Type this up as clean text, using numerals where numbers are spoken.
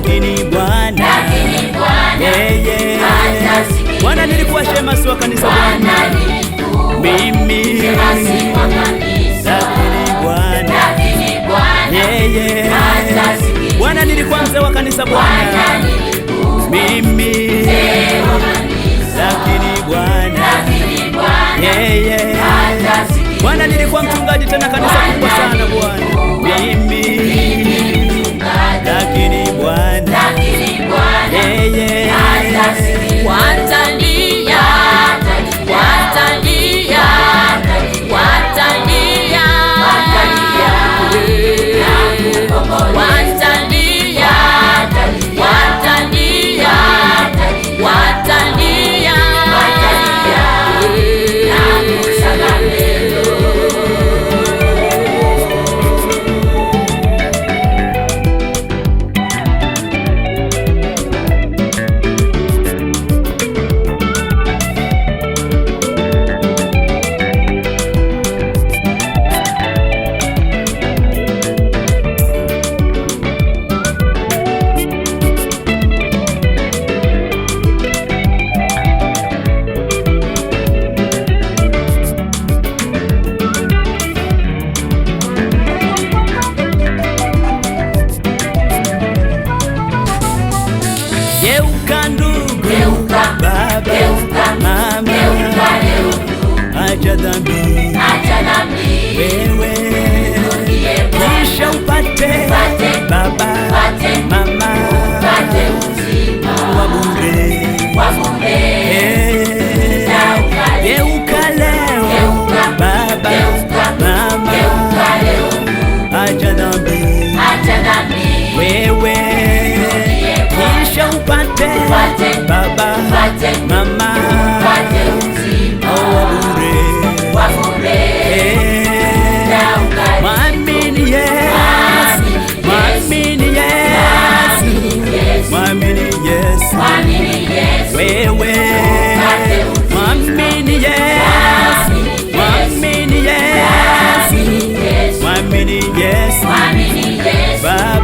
lakini Bwana yeye. Bwana nilikuwa shemasi wa kanisa Bwana, mimi lakini Bwana yeye. Bwana nilikuwa mzee wa kanisa Bwana, mimi lakini Bwana yeye. Bwana nilikuwa mchungaji tena kanisa kubwa sana Bwana, mimi lakini Bwana yeye. Watalia, watalia, watalia, watalia, watalia, Geuka ndugu, baba, mama, acha dhambi wewe, kisha upate baba, mama wa bure. Geuka leo baba, mama, acha dhambi wewe, kisha upate baba, mama wa bure. Mwamini Yesu, mwamini Yesu, mwamini Yesu wewe, mwamini Yesu, mwamini Yesu, mwamini Yesu baba.